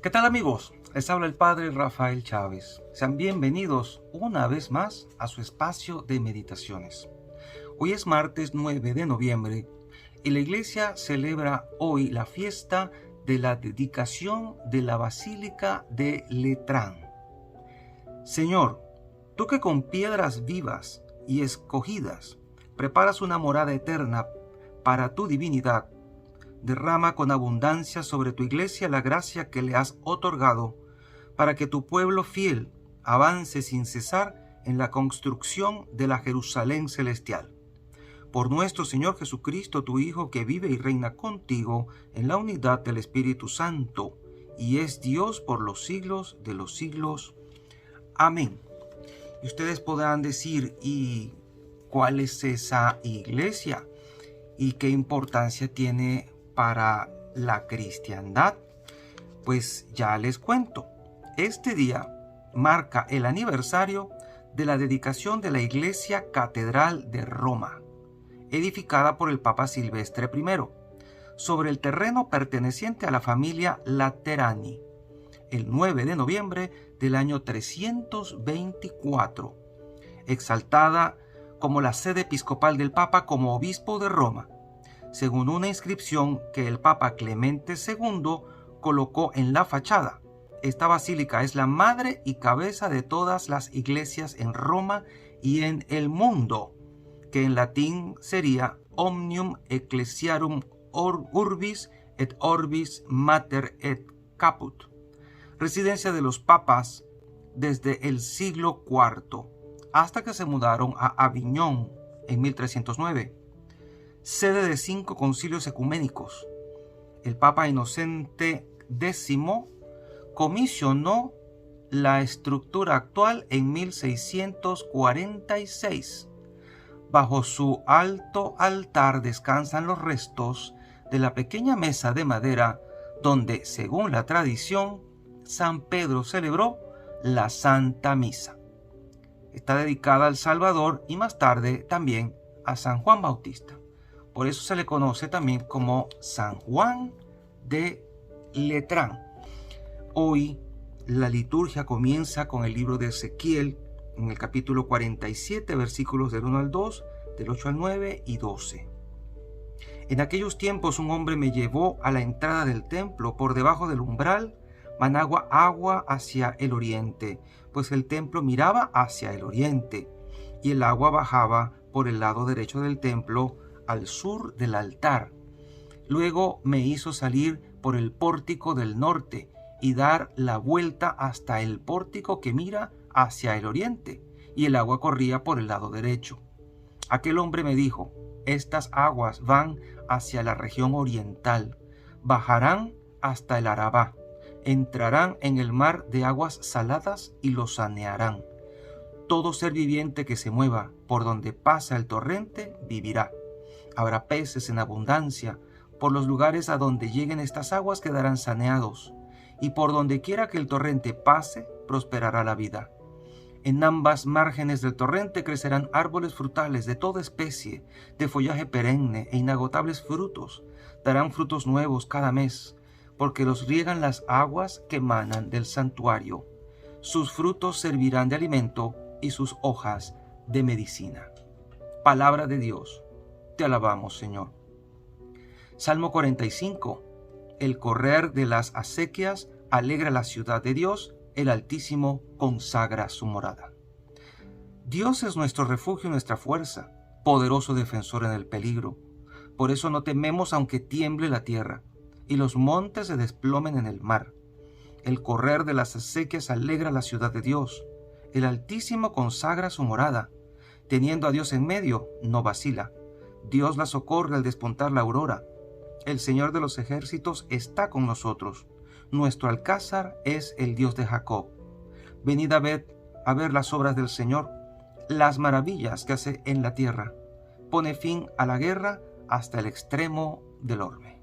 ¿Qué tal, amigos? Les habla el Padre Rafael Chávez. Sean bienvenidos una vez más a su espacio de meditaciones. Hoy es martes 9 de noviembre y la iglesia celebra hoy la fiesta de la dedicación de la Basílica de Letrán. Señor, tú que con piedras vivas y escogidas preparas una morada eterna para tu divinidad, derrama con abundancia sobre tu iglesia la gracia que le has otorgado para que tu pueblo fiel avance sin cesar en la construcción de la Jerusalén celestial. Por nuestro Señor Jesucristo, tu Hijo, que vive y reina contigo en la unidad del Espíritu Santo, y es Dios por los siglos de los siglos. Amén. Y ustedes podrán decir, ¿y cuál es esa iglesia? ¿Y qué importancia tiene para la cristiandad? Pues ya les cuento. Este día marca el aniversario de la dedicación de la Iglesia Catedral de Roma, edificada por el Papa Silvestre I, sobre el terreno perteneciente a la familia Laterani, el 9 de noviembre del año 324, exaltada como la sede episcopal del Papa como obispo de Roma, según una inscripción que el Papa Clemente II colocó en la fachada. Esta basílica es la madre y cabeza de todas las iglesias en Roma y en el mundo, que en latín sería Omnium Ecclesiarum Urbis et Orbis Mater et Caput, residencia de los papas desde el siglo IV, hasta que se mudaron a Aviñón en 1309. Sede de 5 concilios ecuménicos. El Papa Inocente X comisionó la estructura actual en 1646. Bajo su alto altar descansan los restos de la pequeña mesa de madera donde, según la tradición, San Pedro celebró la Santa Misa. Está dedicada al Salvador y más tarde también a San Juan Bautista. Por eso se le conoce también como San Juan de Letrán. Hoy la liturgia comienza con el libro de Ezequiel, en el capítulo 47, versículos del 1 al 2, del 8 al 9 y 12. En aquellos tiempos un hombre me llevó a la entrada del templo. Por debajo del umbral manaba agua hacia el oriente, pues el templo miraba hacia el oriente, y el agua bajaba por el lado derecho del templo al sur del altar. Luego me hizo salir por el pórtico del norte y dar la vuelta hasta el pórtico que mira hacia el oriente, y el agua corría por el lado derecho. Aquel hombre me dijo: estas aguas van hacia la región oriental, bajarán hasta el Arabá, entrarán en el mar de aguas saladas y lo sanearán. Todo ser viviente que se mueva por donde pasa el torrente vivirá. Habrá peces en abundancia. Por los lugares a donde lleguen estas aguas quedarán saneados, y por donde quiera que el torrente pase, prosperará la vida. En ambas márgenes del torrente crecerán árboles frutales de toda especie, de follaje perenne e inagotables frutos. Darán frutos nuevos cada mes, porque los riegan las aguas que emanan del santuario. Sus frutos servirán de alimento y sus hojas de medicina. Palabra de Dios. Te alabamos, Señor. Salmo 45. El correr de las acequias alegra la ciudad de Dios, el Altísimo consagra su morada. Dios es nuestro refugio y nuestra fuerza, poderoso defensor en el peligro. Por eso no tememos aunque tiemble la tierra, y los montes se desplomen en el mar. El correr de las acequias alegra la ciudad de Dios, el Altísimo consagra su morada. Teniendo a Dios en medio, no vacila. Dios la socorre al despuntar la aurora. El Señor de los ejércitos está con nosotros. Nuestro alcázar es el Dios de Jacob. Venid a ver las obras del Señor, las maravillas que hace en la tierra. Pone fin a la guerra hasta el extremo del orbe.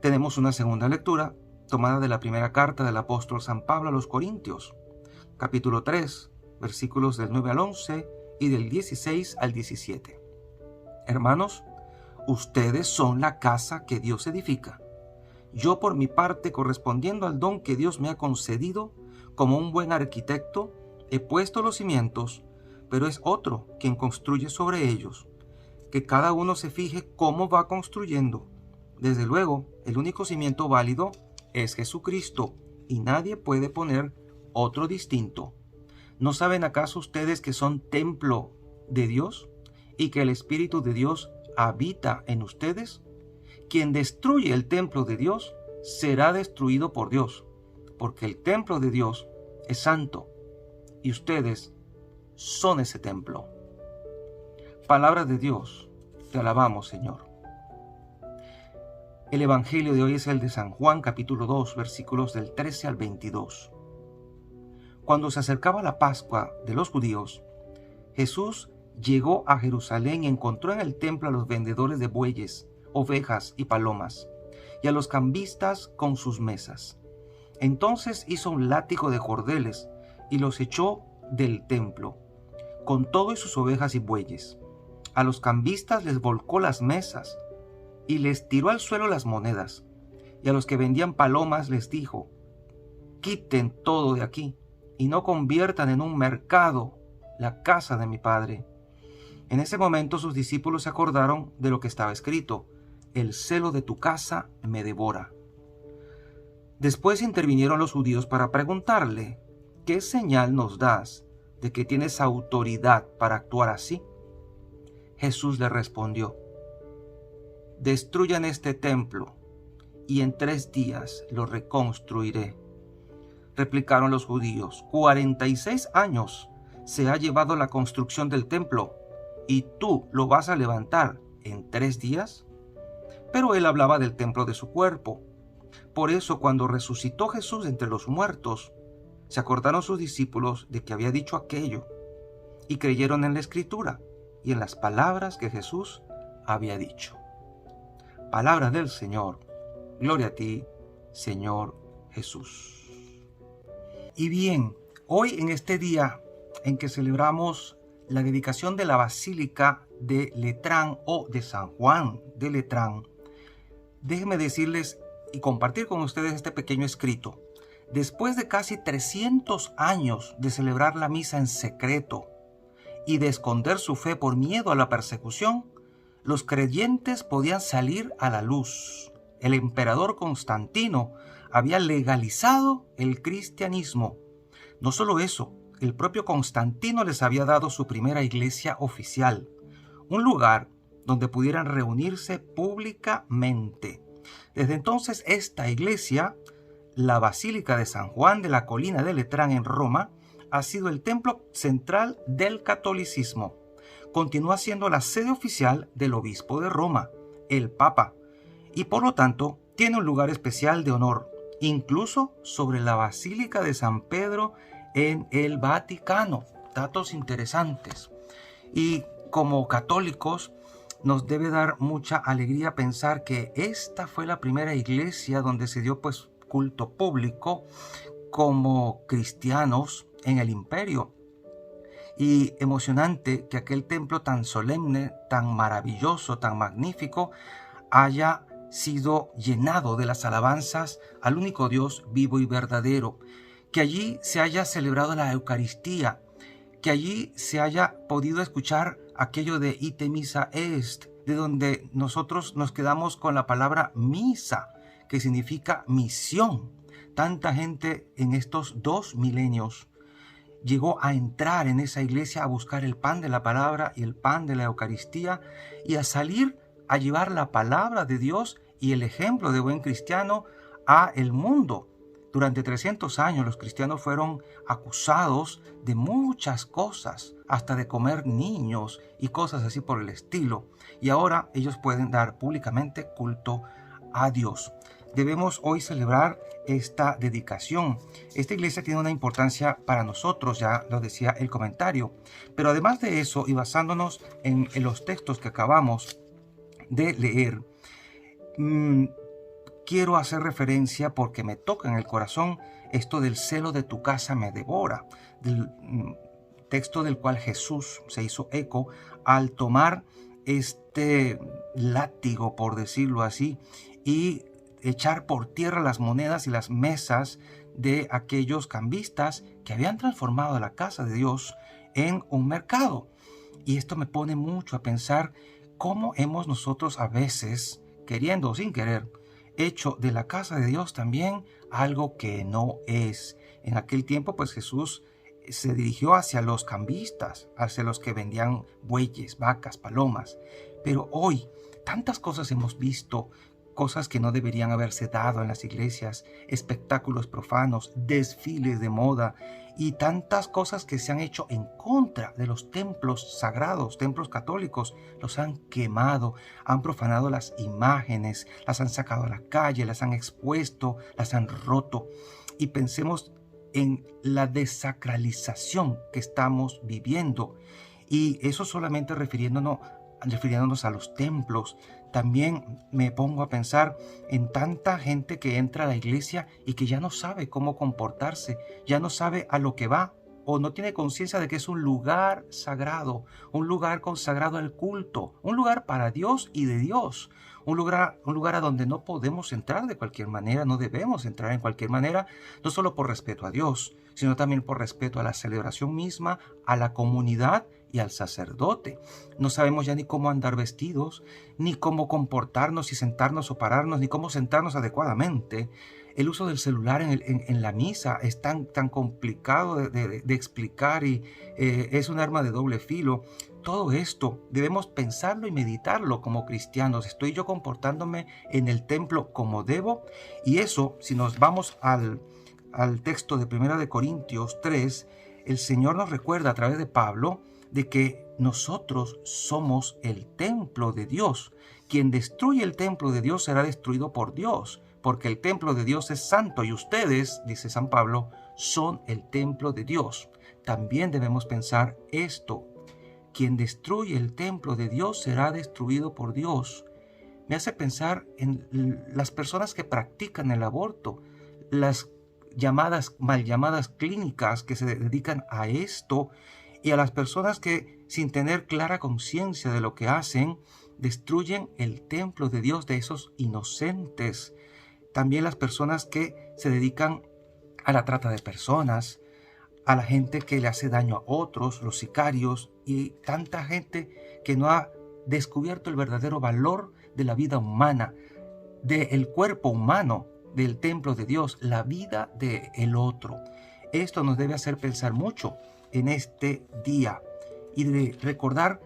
Tenemos una segunda lectura tomada de la primera carta del apóstol San Pablo a los Corintios, capítulo 3, versículos del 9 al 11 y del 16 al 17. Hermanos, ustedes son la casa que Dios edifica. Yo por mi parte, correspondiendo al don que Dios me ha concedido, como un buen arquitecto, he puesto los cimientos, pero es otro quien construye sobre ellos. Que cada uno se fije cómo va construyendo. Desde luego, el único cimiento válido es Jesucristo, y nadie puede poner otro distinto. ¿No saben acaso ustedes que son templo de Dios y que el Espíritu de Dios habita en ustedes? Quien destruye el templo de Dios será destruido por Dios, porque el templo de Dios es santo y ustedes son ese templo. Palabra de Dios, te alabamos, Señor. El Evangelio de hoy es el de San Juan, capítulo 2, versículos del 13 al 22. Cuando se acercaba la Pascua de los judíos, Jesús llegó a Jerusalén y encontró en el templo a los vendedores de bueyes, ovejas y palomas, y a los cambistas con sus mesas. Entonces hizo un látigo de cordeles y los echó del templo, con todo y sus ovejas y bueyes. A los cambistas les volcó las mesas y les tiró al suelo las monedas. Y a los que vendían palomas les dijo: quiten todo de aquí y no conviertan en un mercado la casa de mi Padre. En ese momento sus discípulos se acordaron de lo que estaba escrito: el celo de tu casa me devora. Después intervinieron los judíos para preguntarle: ¿qué señal nos das de que tienes autoridad para actuar así? Jesús le respondió: destruyan este templo y en 3 días lo reconstruiré. Replicaron los judíos: 46 años se ha llevado la construcción del templo, ¿y tú lo vas a levantar en 3 días? Pero él hablaba del templo de su cuerpo. Por eso, cuando resucitó Jesús entre los muertos, se acordaron sus discípulos de que había dicho aquello, y creyeron en la Escritura y en las palabras que Jesús había dicho. Palabra del Señor. Gloria a ti, Señor Jesús. Y bien, hoy en este día en que celebramos la dedicación de la Basílica de Letrán o de San Juan de Letrán, déjenme decirles y compartir con ustedes este pequeño escrito. Después de casi 300 años de celebrar la misa en secreto y de esconder su fe por miedo a la persecución, los creyentes podían salir a la luz. El emperador Constantino había legalizado el cristianismo. No solo eso, el propio Constantino les había dado su primera iglesia oficial, un lugar donde pudieran reunirse públicamente. Desde entonces, esta iglesia, la Basílica de San Juan de la Colina de Letrán en Roma, ha sido el templo central del catolicismo. Continúa siendo la sede oficial del obispo de Roma, el Papa, y por lo tanto tiene un lugar especial de honor, incluso sobre la Basílica de San Pedro en el Vaticano. Datos interesantes. Y como católicos nos debe dar mucha alegría pensar que esta fue la primera iglesia donde se dio culto público como cristianos en el imperio. Y emocionante que aquel templo tan solemne, tan maravilloso, tan magnífico, haya sido llenado de las alabanzas al único Dios vivo y verdadero, que allí se haya celebrado la Eucaristía, que allí se haya podido escuchar aquello de ite missa est, de donde nosotros nos quedamos con la palabra misa, que significa misión. Tanta gente en estos 2 milenios llegó a entrar en esa iglesia a buscar el pan de la palabra y el pan de la Eucaristía y a salir a llevar la palabra de Dios y el ejemplo de buen cristiano a el mundo. Durante 300 años los cristianos fueron acusados de muchas cosas, hasta de comer niños y cosas así por el estilo. Y ahora ellos pueden dar públicamente culto a Dios. Debemos hoy celebrar esta dedicación. Esta iglesia tiene una importancia para nosotros, ya lo decía el comentario. Pero además de eso, y basándonos en los textos que acabamos de leer, quiero hacer referencia porque me toca en el corazón esto del celo de tu casa me devora, del texto del cual Jesús se hizo eco al tomar este látigo, por decirlo así, y echar por tierra las monedas y las mesas de aquellos cambistas que habían transformado la casa de Dios en un mercado. Y esto me pone mucho a pensar cómo hemos nosotros a veces, queriendo o sin querer, hecho de la casa de Dios también algo que no es. En aquel tiempo, pues Jesús se dirigió hacia los cambistas, hacia los que vendían bueyes, vacas, palomas. Pero hoy, tantas cosas hemos visto, cosas que no deberían haberse dado en las iglesias, espectáculos profanos, desfiles de moda y tantas cosas que se han hecho en contra de los templos sagrados, templos católicos. Los han quemado, han profanado las imágenes, las han sacado a la calle, las han expuesto, las han roto. Y pensemos en la desacralización que estamos viviendo. Y eso solamente refiriéndonos a los templos. También me pongo a pensar en tanta gente que entra a la iglesia y que ya no sabe cómo comportarse, ya no sabe a lo que va o no tiene conciencia de que es un lugar sagrado, un lugar consagrado al culto, un lugar para Dios y de Dios, un lugar a donde no podemos entrar de cualquier manera, no debemos entrar en cualquier manera, no solo por respeto a Dios, sino también por respeto a la celebración misma, a la comunidad y al sacerdote. No sabemos ya ni cómo andar vestidos, ni cómo comportarnos, si sentarnos o pararnos, ni cómo sentarnos adecuadamente. El uso del celular en la misa es tan complicado de explicar y es un arma de doble filo. Todo esto debemos pensarlo y meditarlo como cristianos. ¿Estoy yo comportándome en el templo como debo? Y eso, si nos vamos al texto de 1 Corintios 3, el Señor nos recuerda a través de Pablo de que nosotros somos el templo de Dios. Quien destruye el templo de Dios será destruido por Dios, porque el templo de Dios es santo y ustedes, dice San Pablo, son el templo de Dios. También debemos pensar esto. Quien destruye el templo de Dios será destruido por Dios. Me hace pensar en las personas que practican el aborto, las mal llamadas clínicas que se dedican a esto, y a las personas que, sin tener clara conciencia de lo que hacen, destruyen el templo de Dios de esos inocentes. También las personas que se dedican a la trata de personas, a la gente que le hace daño a otros, los sicarios y tanta gente que no ha descubierto el verdadero valor de la vida humana, del cuerpo humano, del templo de Dios, la vida del otro. Esto nos debe hacer pensar mucho en este día y de recordar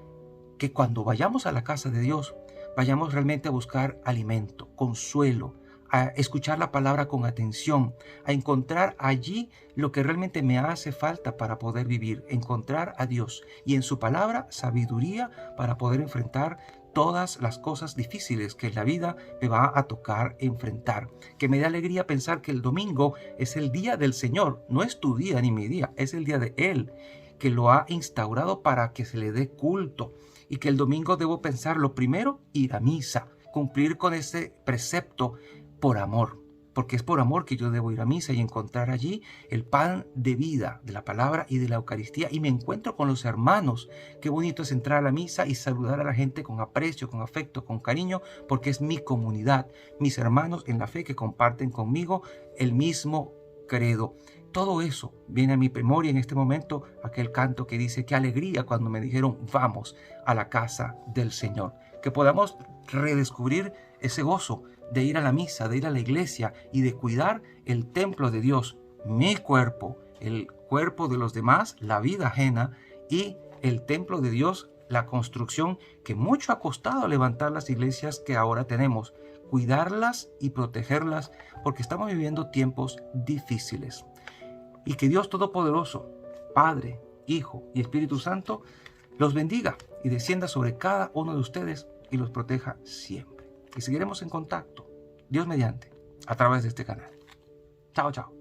que cuando vayamos a la casa de Dios, vayamos realmente a buscar alimento, consuelo, a escuchar la palabra con atención, a encontrar allí lo que realmente me hace falta para poder vivir, encontrar a Dios y en su palabra sabiduría para poder enfrentar todas las cosas difíciles que en la vida me va a tocar enfrentar. Que me dé alegría pensar que el domingo es el día del Señor, no es tu día ni mi día, es el día de Él, que lo ha instaurado para que se le dé culto. Y que el domingo debo pensar lo primero, ir a misa, cumplir con ese precepto por amor, porque es por amor que yo debo ir a misa y encontrar allí el pan de vida, de la palabra y de la Eucaristía, y me encuentro con los hermanos. Qué bonito es entrar a la misa y saludar a la gente con aprecio, con afecto, con cariño, porque es mi comunidad, mis hermanos en la fe que comparten conmigo el mismo credo. Todo eso viene a mi memoria en este momento, aquel canto que dice: qué alegría cuando me dijeron vamos a la casa del Señor. Que podamos redescubrir ese gozo de ir a la misa, de ir a la iglesia y de cuidar el templo de Dios, mi cuerpo, el cuerpo de los demás, la vida ajena, y el templo de Dios, la construcción que mucho ha costado levantar las iglesias que ahora tenemos, cuidarlas y protegerlas porque estamos viviendo tiempos difíciles. Y que Dios Todopoderoso, Padre, Hijo y Espíritu Santo, los bendiga y descienda sobre cada uno de ustedes y los proteja siempre. Y seguiremos en contacto, Dios mediante, a través de este canal. Chao, chao.